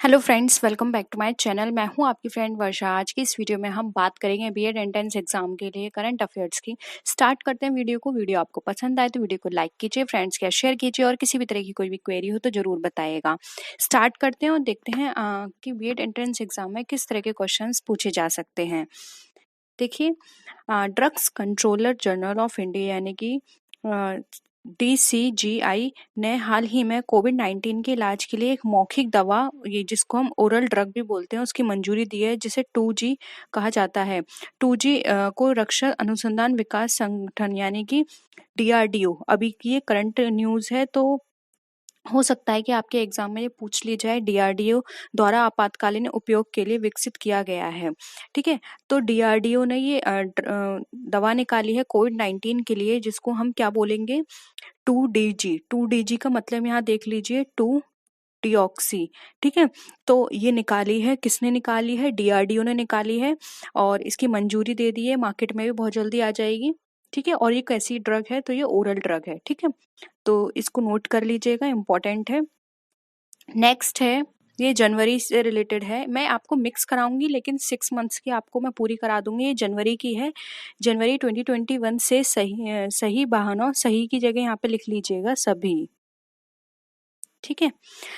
Hello friends, welcome back to my channel. मैं हूं आपकी फ्रेंड वर्षा। आज की इस वीडियो में हम बात करेंगे बीएड एंट्रेंस एग्जाम के लिए करंट अफेयर्स की। स्टार्ट करते हैं वीडियो को। वीडियो आपको पसंद आए तो वीडियो को लाइक कीजिए, फ्रेंड्स के साथ शेयर कीजिए और किसी भी तरह की कोई भी क्वेरी हो तो जरूर बताइएगा। स्टार्ट करते हैं और देखते हैं कि बीएड एंट्रेंस एग्जाम में किस तरह के क्वेश्चन पूछे जा सकते हैं। देखिए, drugs controller general of India यानी कि DCGI ने हाल ही में कोविड-19 के इलाज के लिए एक मौखिक दवा, ये जिसको हम ओरल ड्रग भी बोलते हैं, उसकी मंजूरी दी है, जिसे 2G कहा जाता है। 2G को रक्षा अनुसंधान विकास संगठन यानी कि DRDO, अभी की ये करंट न्यूज़ है, तो हो सकता है कि आपके एग्जाम में ये पूछ ली जाए। DRDO द्वारा आपातकालीन उपयोग के लिए विकसित किया गया है। ठीक है, तो DRDO ने ये दवा निकाली है कोविड-19 के लिए, जिसको हम क्या बोलेंगे, 2DG। 2DG का मतलब यहाँ देख लीजिए, 2 डिऑक्सी। ठीक है, तो ये निकाली है, किसने निकाली है? DRDO ने निकाली है और इसकी मंजूरी दे दी है, मार्केट में भी बहुत जल्दी आ जाएगी। ठीक है, और ये कैसी ड्रग है? तो ये ओरल ड्रग है। ठीक है, तो इसको नोट कर लीजिएगा, इम्पोर्टेंट है। नेक्स्ट है, ये जनवरी से रिलेटेड है। मैं आपको मिक्स कराऊंगी, लेकिन 6 मंथ्स की आपको मैं पूरी करा दूंगी। ये जनवरी की है, जनवरी 2021 से। सही वाहनों, सही की जगह यहाँ पे लिख लीजिएगा सभी। ठीक है,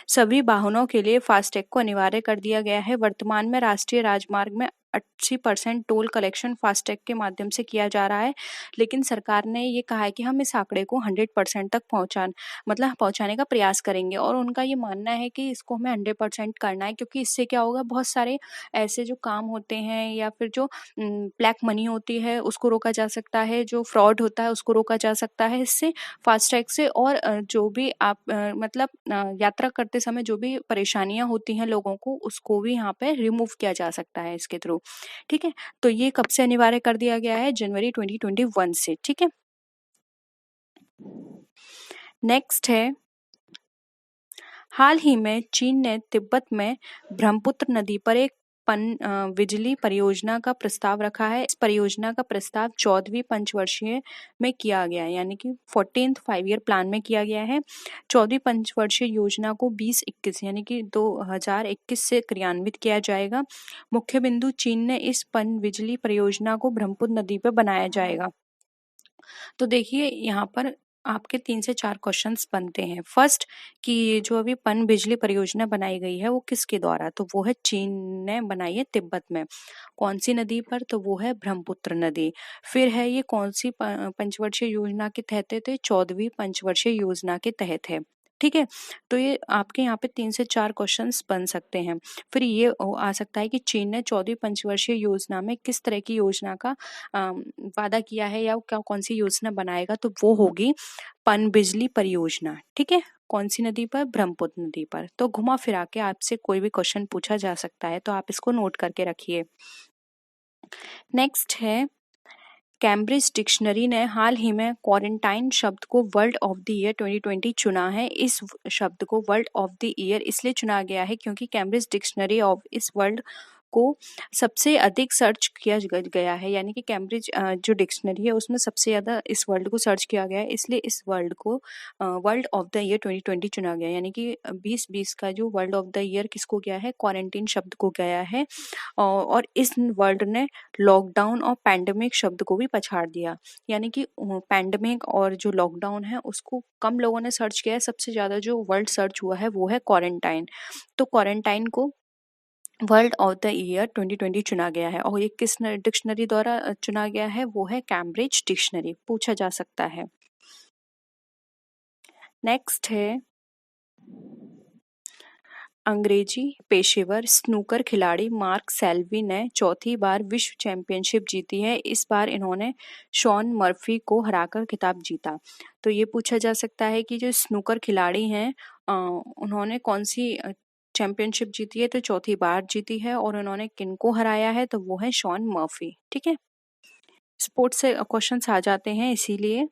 सभी वाहनों के लिए फास्टैग को अनिवार्य कर दिया गया है। वर्तमान में राष्ट्रीय राजमार्ग में 80% टोल कलेक्शन फास्टैग के माध्यम से किया जा रहा है, लेकिन सरकार ने ये कहा है कि हम इस आंकड़े को 100% तक पहुंचाने का प्रयास करेंगे। और उनका ये मानना है कि इसको हमें 100% करना है, क्योंकि इससे क्या होगा, बहुत सारे ऐसे जो काम होते हैं या फिर जो ब्लैक मनी होती है उसको रोका जा सकता है, जो फ्रॉड होता है उसको रोका जा सकता है इससे, फास्टैग से। और जो भी आप यात्रा करते समय जो भी परेशानियां होती हैं लोगों को, उसको भी यहाँ पे रिमूव किया जा सकता है इसके थ्रू। ठीक है, तो ये कब से अनिवार्य कर दिया गया है? जनवरी 2021 से। ठीक है, नेक्स्ट है, हाल ही में चीन ने तिब्बत में ब्रह्मपुत्र नदी पर एक बिजली परियोजना का प्रस्ताव रखा है। इस परियोजना का प्रस्ताव 14वीं पंचवर्षीय में किया गया है, यानी कि 14th 5 ईयर प्लान में किया गया है। 14वीं पंचवर्षीय योजना को 2021 यानी कि 2021 से क्रियान्वित किया जाएगा। मुख्य बिंदु, चीन ने इस पन बिजली परियोजना को ब्रह्मपुत्र नदी पर बनाया जाएगा। तो देखिए, यहाँ पर आपके 3 से 4 क्वेश्चंस बनते हैं। फर्स्ट, कि ये जो अभी पन बिजली परियोजना बनाई गई है वो किसके द्वारा? तो वो है चीन ने बनाई है तिब्बत में। कौन सी नदी पर? तो वो है ब्रह्मपुत्र नदी। फिर है, ये कौन सी पंचवर्षीय योजना के तहत है? तो ये 14वीं पंचवर्षीय योजना के तहत है। ठीक है, तो ये आपके यहाँ पे 3 से 4 क्वेश्चंस बन सकते हैं। फिर ये आ सकता है कि चीन ने 14वीं पंचवर्षीय योजना में किस तरह की योजना का वादा किया है, या क्या कौन सी योजना बनाएगा? तो वो होगी पनबिजली परियोजना। ठीक है, कौन सी नदी पर? ब्रह्मपुत्र नदी पर। तो घुमा फिरा के आपसे कोई भी क्वेश्चन पूछा जा सकता है, तो आप इसको नोट करके रखिए। नेक्स्ट है, कैम्ब्रिज डिक्शनरी ने हाल ही में क्वारंटाइन शब्द को वर्ड ऑफ द ईयर 2020 चुना है। इस शब्द को वर्ड ऑफ द ईयर इसलिए चुना गया है क्योंकि कैम्ब्रिज डिक्शनरी ऑफ इस वर्ड को सबसे अधिक सर्च किया गया है, यानी कि कैम्ब्रिज जो डिक्शनरी है उसमें सबसे ज़्यादा इस वर्ड को सर्च किया गया है, इसलिए इस वर्ड को वर्ल्ड ऑफ द ईयर 2020 चुना गया। यानी कि 2020 का जो वर्ल्ड ऑफ द ईयर किसको गया है? क्वारंटीन शब्द को गया है। और इस वर्ड ने लॉकडाउन और पैंडेमिक शब्द को भी पछाड़ दिया। यानी कि पैंडेमिक और जो लॉकडाउन है उसको कम लोगों ने सर्च किया है, सबसे ज़्यादा जो वर्ड सर्च हुआ है वो है क्वारंटाइन। तो क्वारंटाइन को वर्ल्ड ऑफ द ईयर 2020 चुना गया है। और ये किस डिक्शनरी द्वारा चुना गया है? वो है कैम्ब्रिज डिक्शनरी। पूछा जा सकता है। नेक्स्ट है, अंग्रेजी पेशेवर स्नूकर खिलाड़ी मार्क सेल्वी ने चौथी बार विश्व चैंपियनशिप जीती है। इस बार इन्होंने शॉन मर्फी को हराकर खिताब जीता। तो ये पूछा जा सकता है कि जो स्नूकर खिलाड़ी हैं उन्होंने कौन सी चैंपियनशिप जीती है? तो चौथी बार जीती है। और उन्होंने किनको हराया है? तो वो है शॉन मर्फी। ठीक है, स्पोर्ट्स से क्वेश्चंस आ जाते हैं इसीलिए।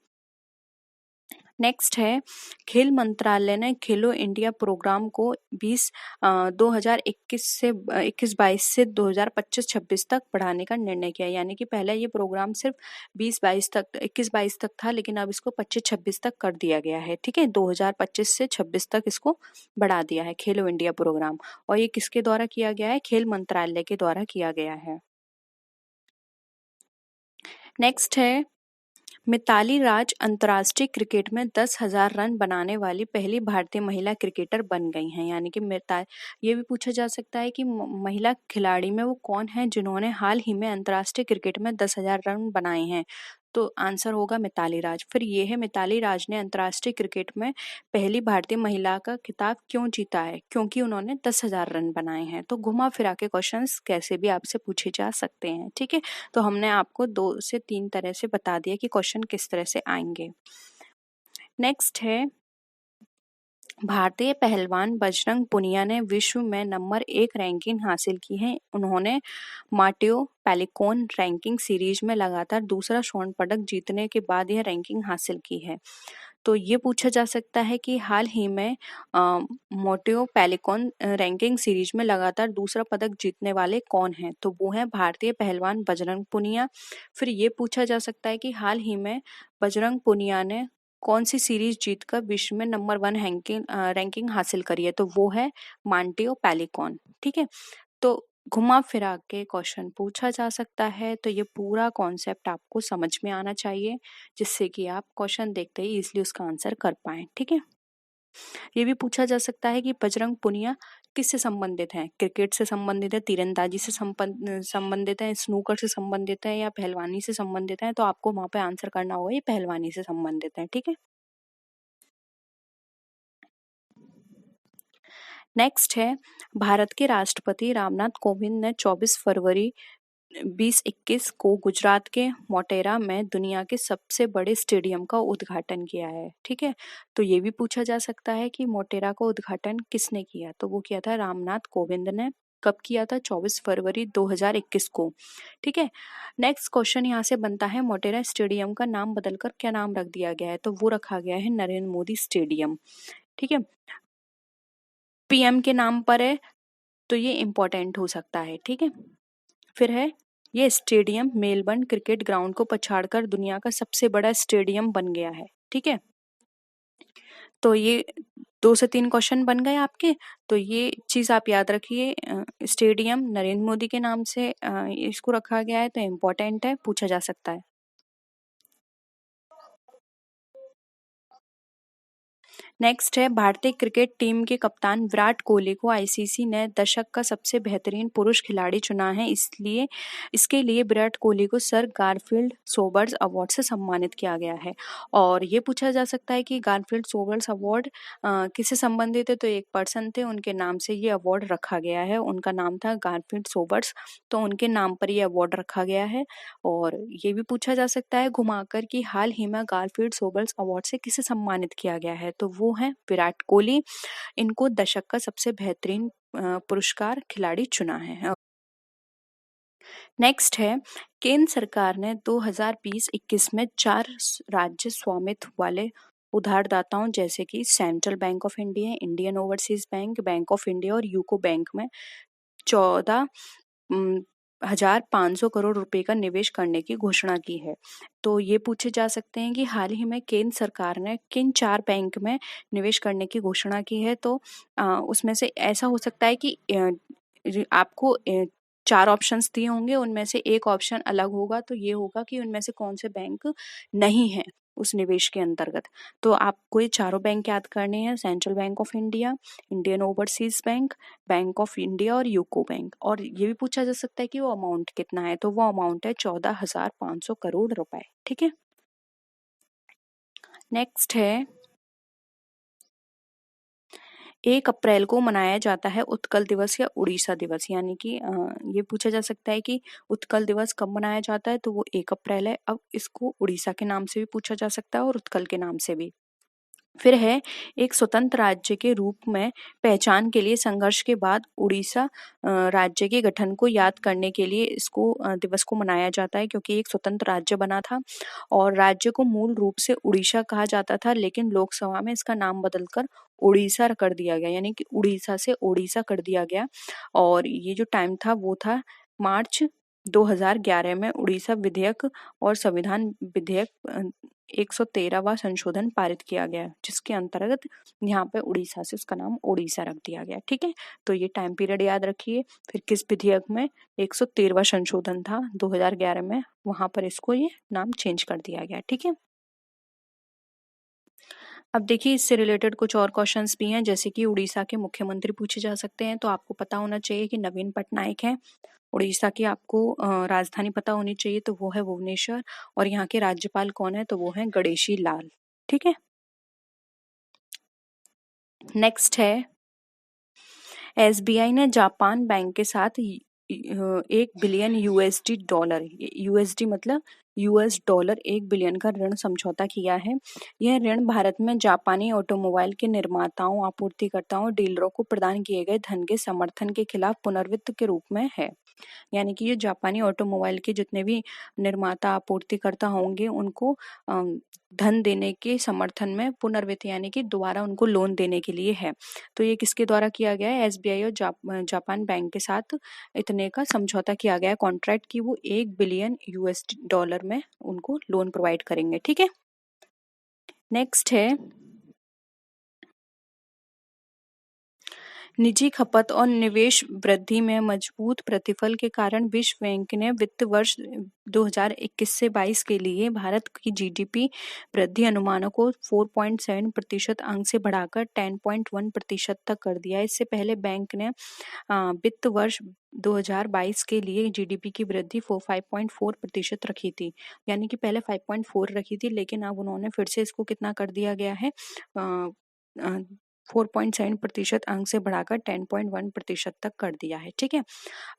नेक्स्ट है, खेल मंत्रालय ने खेलो इंडिया प्रोग्राम को 2021 से 21-22 से 2025-26 तक बढ़ाने का निर्णय किया। यानी कि पहले ये प्रोग्राम सिर्फ 20-22 तक 21-22 तक था, लेकिन अब इसको 25-26 तक कर दिया गया है। ठीक है, 2025 से 26 तक इसको बढ़ा दिया है खेलो इंडिया प्रोग्राम। और ये किसके द्वारा किया गया है? खेल मंत्रालय के द्वारा किया गया है। नेक्स्ट है, मिताली राज अंतर्राष्ट्रीय क्रिकेट में 10,000 रन बनाने वाली पहली भारतीय महिला क्रिकेटर बन गई हैं। यानी कि ये भी पूछा जा सकता है कि महिला खिलाड़ी में वो कौन है जिन्होंने हाल ही में अंतर्राष्ट्रीय क्रिकेट में 10,000 रन बनाए हैं। तो आंसर होगा मिताली राज। फिर ये है, मिताली राज ने अंतर्राष्ट्रीय क्रिकेट में पहली भारतीय महिला का खिताब क्यों जीता है? क्योंकि उन्होंने 10,000 रन बनाए हैं। तो घुमा फिरा के क्वेश्चंस कैसे भी आपसे पूछे जा सकते हैं। ठीक है, तो हमने आपको 2 से 3 तरह से बता दिया कि क्वेश्चन किस तरह से आएंगे। नेक्स्ट है, भारतीय पहलवान बजरंग पुनिया ने विश्व में नंबर 1 रैंकिंग हासिल की है। उन्होंने माटेओ पेलिकोन रैंकिंग सीरीज में लगातार दूसरा स्वर्ण पदक जीतने के बाद यह रैंकिंग हासिल की है। तो ये पूछा जा सकता है कि हाल ही में मोटेओ पेलिकोन रैंकिंग सीरीज में लगातार दूसरा पदक जीतने वाले कौन हैं? तो वो है भारतीय पहलवान बजरंग पुनिया। फिर ये पूछा जा सकता है कि हाल ही में बजरंग पुनिया ने कौन सी सीरीज जीतकर विश्व में नंबर 1 रैंकिंग हासिल करी है? तो वो है मांटेओ पेलिकॉन। ठीक है, तो घुमा फिरा के क्वेश्चन पूछा जा सकता है। तो ये पूरा कॉन्सेप्ट आपको समझ में आना चाहिए, जिससे कि आप क्वेश्चन देखते ही इजीली उसका आंसर कर पाएं। ठीक है, ये भी पूछा जा सकता है कि बजरंग पुनिया किससे संबंधित है? क्रिकेट से संबंधित है, तीरंदाजी से संबंधित है, स्नूकर से संबंधित है, या पहलवानी से संबंधित है? तो आपको वहां पे आंसर करना होगा ये पहलवानी से संबंधित है। ठीक है, नेक्स्ट है, भारत के राष्ट्रपति रामनाथ कोविंद ने 24 फरवरी 2021 को गुजरात के मोटेरा में दुनिया के सबसे बड़े स्टेडियम का उद्घाटन किया है। ठीक है, तो ये भी पूछा जा सकता है कि मोटेरा का उद्घाटन किसने किया? तो वो किया था रामनाथ कोविंद ने। कब किया था? 24 फरवरी 2021 को। ठीक है, नेक्स्ट क्वेश्चन यहाँ से बनता है, मोटेरा स्टेडियम का नाम बदलकर क्या नाम रख दिया गया है? तो वो रखा गया है नरेंद्र मोदी स्टेडियम। ठीक है, पीएम के नाम पर है, तो ये इम्पोर्टेंट हो सकता है। ठीक है, फिर है, ये स्टेडियम मेलबर्न क्रिकेट ग्राउंड को पछाड़कर दुनिया का सबसे बड़ा स्टेडियम बन गया है। ठीक है, तो ये 2 से 3 क्वेश्चन बन गए आपके। तो ये चीज आप याद रखिए, स्टेडियम नरेंद्र मोदी के नाम से इसको रखा गया है, तो इम्पोर्टेंट है, पूछा जा सकता है। नेक्स्ट है, भारतीय क्रिकेट टीम के कप्तान विराट कोहली को आईसीसी ने दशक का सबसे बेहतरीन पुरुष खिलाड़ी चुना है। इसलिए इसके लिए विराट कोहली को सर गारफील्ड सोबर्स अवार्ड से सम्मानित किया गया है। और ये पूछा जा सकता है कि गारफील्ड सोबर्स अवार्ड किससे संबंधित है? तो एक पर्सन थे, उनके नाम से ये अवार्ड रखा गया है। उनका नाम था गारफील्ड सोबर्स, तो उनके नाम पर ये अवार्ड रखा गया है। और ये भी पूछा जा सकता है घुमाकर कि हाल ही में गारफील्ड सोबर्स अवार्ड से किसे सम्मानित किया गया है? तो वो है विराट कोहली। इनको दशक का सबसे बेहतरीन पुरस्कार खिलाड़ी चुना है। नेक्स्ट है, केंद्र सरकार ने 2020-21 में 4 राज्य स्वामित्व वाले उधारदाताओं जैसे कि central bank of India, Indian overseas bank, bank of India और यूको बैंक में 14,500 करोड़ रुपए का निवेश करने की घोषणा की है। तो ये पूछे जा सकते हैं कि हाल ही में केंद्र सरकार ने किन 4 बैंक में निवेश करने की घोषणा की है? तो उसमें से ऐसा हो सकता है कि आपको 4 ऑप्शंस दिए होंगे, उनमें से एक ऑप्शन अलग होगा। तो ये होगा कि उनमें से कौन से बैंक नहीं है उस निवेश के अंतर्गत। तो आपको ये चारों बैंक याद करने हैं, central bank of India, Indian overseas bank, bank of India और यूको बैंक। और ये भी पूछा जा सकता है कि वो अमाउंट कितना है? तो वो अमाउंट है 14,500 करोड़ रुपए। ठीक है, नेक्स्ट है, 1 अप्रैल को मनाया जाता है उत्कल दिवस या उड़ीसा दिवस। यानी कि ये पूछा जा सकता है कि उत्कल दिवस कब मनाया जाता है? तो वो 1 अप्रैल है। अब इसको उड़ीसा के नाम से भी पूछा जा सकता है और उत्कल के नाम से भी। फिर है एक स्वतंत्र राज्य के रूप में पहचान के लिए संघर्ष के बाद उड़ीसा राज्य के गठन को याद करने के लिए इसको दिवस को मनाया जाता है, क्योंकि एक स्वतंत्र राज्य बना था और राज्य को मूल रूप से उड़ीसा कहा जाता था, लेकिन लोकसभा में इसका नाम बदलकर उड़ीसा कर दिया गया, यानी कि उड़ीसा से ओडिशा कर दिया गया। और ये जो टाइम था वो था मार्च 2011 में उड़ीसा विधेयक और संविधान विधेयक 113वां संशोधन पारित किया गया, जिसके अंतर्गत यहाँ पे उड़ीसा से उसका नाम ओडिशा रख दिया गया। ठीक है, तो ये टाइम पीरियड याद रखिए। फिर किस विधेयक में 113वां संशोधन था 2011 में, वहां पर इसको ये नाम चेंज कर दिया गया। ठीक है, अब देखिए इससे रिलेटेड कुछ और क्वेश्चंस भी हैं, जैसे कि उड़ीसा के मुख्यमंत्री पूछे जा सकते हैं। तो आपको पता होना चाहिए कि नवीन पटनायक है। उड़ीसा की आपको राजधानी पता होनी चाहिए, तो वो है भुवनेश्वर। और यहाँ के राज्यपाल कौन है, तो वो है गणेशी लाल। ठीक है, नेक्स्ट है एसबीआई ने जापान बैंक के साथ 1 बिलियन यूएसडी डॉलर, यूएसडी मतलब यूएस डॉलर 1 बिलियन का ऋण समझौता किया है। यह ऋण भारत में जापानी ऑटोमोबाइल के निर्माताओं, आपूर्तिकर्ताओं, डीलरों को प्रदान किए गए धन के समर्थन के खिलाफ पुनर्वित्त के रूप में है। यानी कि ये जापानी ऑटोमोबाइल के जितने भी निर्माता, आपूर्तिकर्ता होंगे उनको धन देने के समर्थन में पुनर्वित्त, यानी कि दोबारा उनको लोन देने के लिए है। तो ये किसके द्वारा किया गया है, एसबीआई और जापान बैंक के साथ इतने का समझौता किया गया है कॉन्ट्रैक्ट की, वो 1 बिलियन यूएस डॉलर में उनको लोन प्रोवाइड करेंगे। ठीक है, नेक्स्ट है निजी खपत और निवेश वृद्धि में मजबूत प्रतिफल के कारण विश्व बैंक ने वित्त वर्ष 2021 से 22 के लिए भारत की जीडीपी वृद्धि अनुमानों को 4.7% अंक से बढ़ाकर 10.1% तक कर दिया है। इससे पहले बैंक ने वित्त वर्ष 2022 के लिए जीडीपी की वृद्धि 5.4% रखी थी, यानी कि पहले 5.4 रखी थी, लेकिन अब उन्होंने फिर से इसको कितना कर दिया गया है, 4.7% अंक से बढ़ाकर 10.1% तक कर दिया है। ठीक है,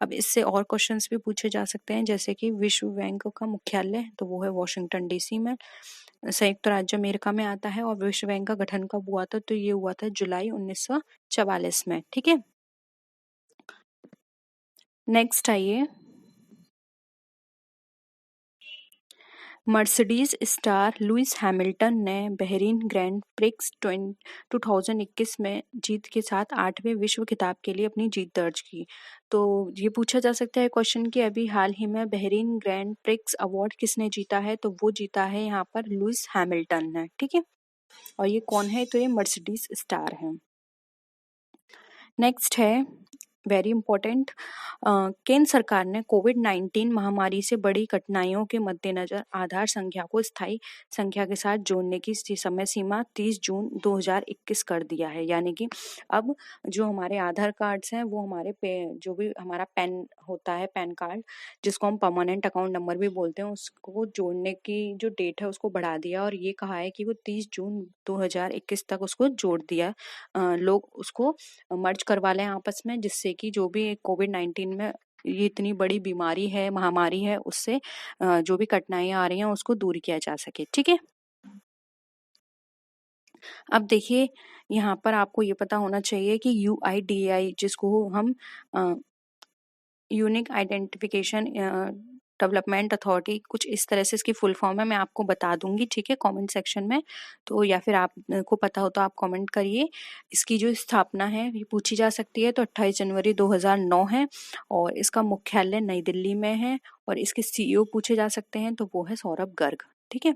अब इससे और क्वेश्चंस भी पूछे जा सकते हैं, जैसे कि विश्व बैंक का मुख्यालय तो वो है वॉशिंगटन डीसी में, संयुक्त राज्य अमेरिका में आता है। और विश्व बैंक का गठन कब हुआ था, तो ये हुआ था जुलाई 1944 में। ठीक है, नेक्स्ट आइए, मर्सिडीज स्टार लुइस हैमिल्टन ने बहरीन ग्रैंड प्रिक्स 2021 में जीत के साथ 8वें विश्व खिताब के लिए अपनी जीत दर्ज की। तो ये पूछा जा सकता है क्वेश्चन कि अभी हाल ही में बहरीन ग्रैंड प्रिक्स अवार्ड किसने जीता है, तो वो जीता है यहाँ पर लुइस हैमिल्टन ने। ठीक है, और ये कौन है, तो ये मर्सिडीज स्टार है। नेक्स्ट है वेरी इंपॉर्टेंट, केंद्र सरकार ने कोविड-19 महामारी से बड़ी कठिनाइयों के मद्देनजर आधार संख्या को स्थायी संख्या के साथ जोड़ने की समय सीमा 30 जून 2021 कर दिया है। यानी कि अब जो हमारे आधार कार्ड्स हैं वो हमारे जो भी हमारा पैन होता है, पैन कार्ड जिसको हम परमानेंट अकाउंट नंबर भी बोलते हैं, उसको जोड़ने की जो डेट है उसको बढ़ा दिया और ये कहा है कि वो 30 जून 2021 तक उसको जोड़ दिया, लोग उसको मर्ज करवा लें आपस में, जिससे कि जो भी कोविड-19 में ये इतनी बड़ी बीमारी है, महामारी है, उससे जो भी कठिनाइयां आ रही हैं उसको दूर किया जा सके। ठीक है, अब देखिए यहाँ पर आपको ये पता होना चाहिए कि यूआईडीएआई जिसको हम यूनिक आइडेंटिफिकेशन डेवलपमेंट अथॉरिटी, कुछ इस तरह से इसकी फुल फॉर्म है, मैं आपको बता दूंगी। ठीक है, कमेंट सेक्शन में, तो या फिर आपको पता हो तो आप कमेंट करिए। इसकी जो स्थापना है ये पूछी जा सकती है, तो 28 जनवरी 2009 है और इसका मुख्यालय नई दिल्ली में है। और इसके सीईओ पूछे जा सकते हैं, तो वो है सौरभ गर्ग। ठीक है,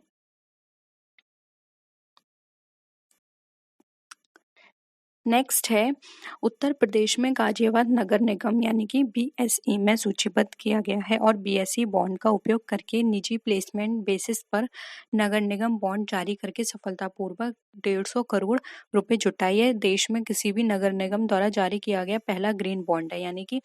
नेक्स्ट है उत्तर प्रदेश में गाजियाबाद नगर निगम यानी कि बीएसई में सूचीबद्ध किया गया है और बीएसई बॉन्ड का उपयोग करके निजी प्लेसमेंट बेसिस पर नगर निगम बॉन्ड जारी करके सफलतापूर्वक 150 करोड़ रुपए जुटाई है। देश में किसी भी नगर निगम द्वारा जारी किया गया पहला ग्रीन बॉन्ड है, यानी कि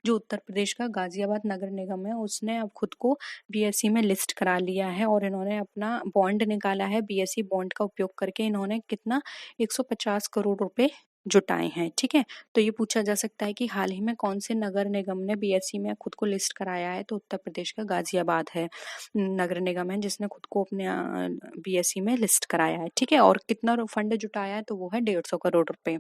जो उत्तर प्रदेश का गाजियाबाद नगर निगम है उसने अब खुद को बीएसई में लिस्ट करा लिया है और इन्होंने अपना बॉन्ड निकाला है। बीएसई बॉन्ड का उपयोग करके इन्होंने कितना 150 करोड़ रुपए जुटाए हैं। ठीक है, तो ये पूछा जा सकता है कि हाल ही में कौन से नगर निगम ने बीएसई में खुद को लिस्ट कराया है, तो उत्तर प्रदेश का गाजियाबाद है नगर निगम है जिसने खुद को अपने बीएसई में लिस्ट कराया है। ठीक है, और कितना फंड जुटाया है, तो वो है 150 करोड़ रुपए।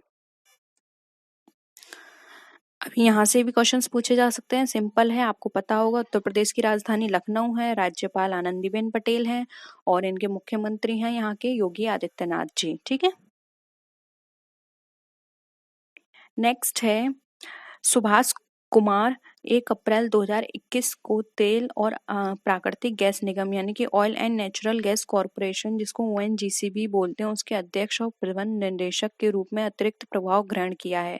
अभी यहाँ से भी क्वेश्चंस पूछे जा सकते हैं, सिंपल है, आपको पता होगा। उत्तर प्रदेश की राजधानी लखनऊ है, राज्यपाल आनंदीबेन पटेल हैं और इनके मुख्यमंत्री हैं यहाँ के योगी आदित्यनाथ जी। ठीक है, नेक्स्ट है सुभाष कुमार 1 अप्रैल 2021 को तेल और प्राकृतिक गैस निगम यानी कि oil and natural gas corporation जिसको ओएनजीसी भी बोलते हैं उसके अध्यक्ष और प्रबंध निदेशक के रूप में अतिरिक्त प्रभाव ग्रहण किया है।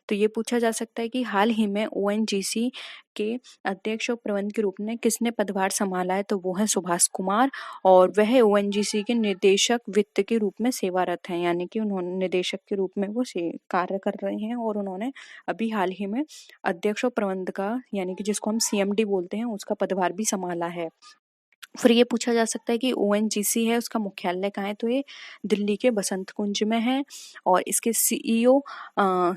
तो ये पूछा जा सकता है कि हाल ही में ओएनजीसी के अध्यक्ष और प्रबंध के रूप में किसने पदभार संभाला है, तो वो है सुभाष कुमार और वह ओएनजीसी के निदेशक वित्त के रूप में सेवारत हैं, यानी कि उन्होंने निदेशक के रूप में वो कार्य कर रहे हैं और उन्होंने अभी हाल ही में अध्यक्ष और प्रबंध का यानी कि जिसको हम सीएमडी बोलते हैं उसका पदभार भी संभाला है। फिर ये पूछा जा सकता है कि ओएनजीसी है उसका मुख्यालय कहाँ है, तो ये दिल्ली के बसंत कुंज में है और इसके सीईओ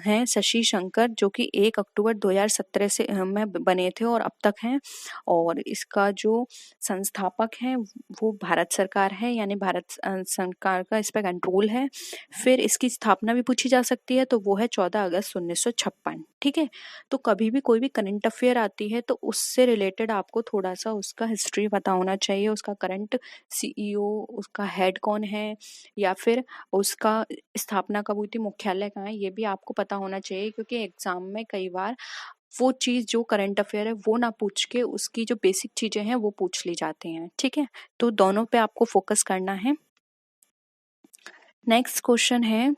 हैं शशि शंकर जो कि 1 अक्टूबर 2017 से में बने थे और अब तक हैं और इसका जो संस्थापक है वो भारत सरकार है, यानी भारत सरकार का इस पर कंट्रोल है। फिर इसकी स्थापना भी पूछी जा सकती है, तो वो है 14 अगस्त 1956। ठीक है, तो कभी भी कोई भी करंट अफेयर आती है तो उससे रिलेटेड आपको थोड़ा सा उसका हिस्ट्री पता होना चाहिए, उसका करंट सीईओ, उसका हेड कौन है या फिर उसका स्थापना कब हुई थी, मुख्यालय कहाँ है, ये भी आपको पता होना चाहिए क्योंकि एग्जाम में कई बार वो चीज जो करंट अफेयर है वो ना पूछ के उसकी जो बेसिक चीजें हैं वो पूछ ली जाती हैं। ठीक है, तो दोनों पे आपको फोकस करना है। नेक्स्ट क्वेश्चन है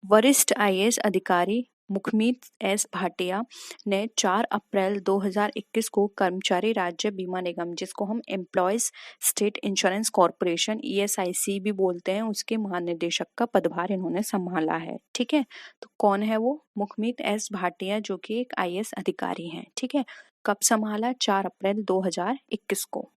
वरिष्ठ आईएएस अधिकारी मुखमीत एस भाटिया ने 4 अप्रैल 2021 को कर्मचारी राज्य बीमा निगम जिसको हम employees state insurance corporation ESIC भी बोलते हैं उसके महानिदेशक का पदभार इन्होंने संभाला है। ठीक है, तो कौन है वो, मुखमीत एस भाटिया जो कि एक आईएएस अधिकारी हैं। ठीक है, कब संभाला, 4 अप्रैल 2021 को।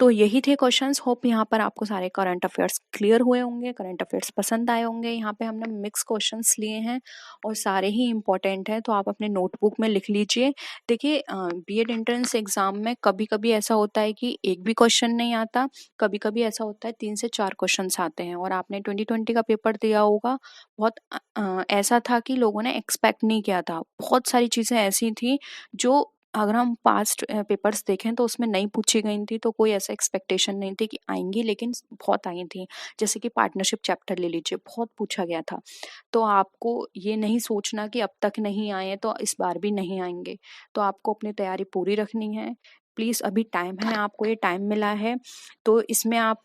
तो यही थे क्वेश्चंस। होप यहाँ पर आपको सारे करंट अफेयर्स क्लियर हुए होंगे, करंट अफेयर्स पसंद आए होंगे। यहाँ पे हमने मिक्स क्वेश्चंस लिए हैं और सारे ही इंपॉर्टेंट हैं, तो आप अपने नोटबुक में लिख लीजिए। देखिए बीएड एंट्रेंस एग्जाम में कभी कभी ऐसा होता है कि एक भी क्वेश्चन नहीं आता, कभी कभी ऐसा होता है 3 से 4 क्वेश्चन आते हैं। और आपने 2020 का पेपर दिया होगा, बहुत ऐसा था कि लोगों ने एक्सपेक्ट नहीं किया था, बहुत सारी चीजें ऐसी थी जो अगर हम पास्ट पेपर्स देखें तो उसमें नहीं पूछी गई थी, तो कोई ऐसा एक्सपेक्टेशन नहीं थी कि आएंगी, लेकिन बहुत आई थी। जैसे कि पार्टनरशिप चैप्टर ले लीजिए, बहुत पूछा गया था। तो आपको ये नहीं सोचना कि अब तक नहीं आए तो इस बार भी नहीं आएंगे, तो आपको अपनी तैयारी पूरी रखनी है। प्लीज अभी टाइम है, आपको ये टाइम मिला है, तो इसमें आप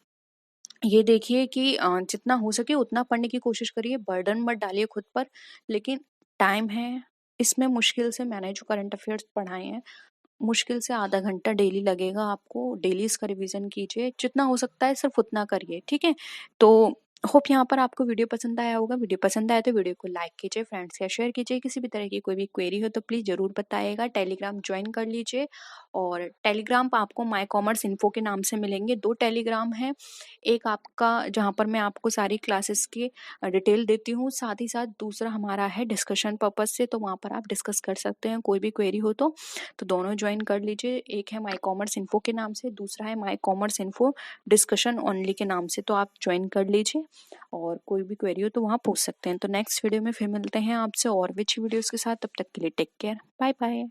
ये देखिए कि जितना हो सके उतना पढ़ने की कोशिश करिए, बर्डन मत डालिए खुद पर, लेकिन टाइम है। इसमें मुश्किल से मैंने जो करंट अफेयर्स पढ़ाए हैं मुश्किल से आधा घंटा डेली लगेगा आपको, डेली इसका रिवीजन कीजिए, जितना हो सकता है सिर्फ उतना करिए। ठीक है, तो होप यहाँ पर आपको वीडियो पसंद आया होगा। वीडियो पसंद आया तो वीडियो को लाइक कीजिए, फ्रेंड्स या शेयर कीजिए। किसी भी तरह की कोई भी क्वेरी हो तो प्लीज़ ज़रूर बताइएगा। टेलीग्राम ज्वाइन कर लीजिए और टेलीग्राम पर आपको माई कॉमर्स इन्फो के नाम से मिलेंगे। 2 टेलीग्राम हैं, एक आपका जहाँ पर मैं आपको सारी क्लासेस की डिटेल देती हूँ, साथ ही साथ दूसरा हमारा है डिस्कशन पर्पज से, तो वहाँ पर आप डिस्कस कर सकते हैं कोई भी क्वेरी हो तो दोनों ज्वाइन कर लीजिए। एक है माई कॉमर्स इन्फो के नाम से, दूसरा है माई कॉमर्स इन्फो डिस्कशन ओनली के नाम से, तो आप ज्वाइन कर लीजिए और कोई भी क्वेरी हो तो वहाँ पूछ सकते हैं। तो नेक्स्ट वीडियो में फिर मिलते हैं आपसे और भी अच्छी वीडियोस के साथ, तब तक के लिए टेक केयर, बाय बाय।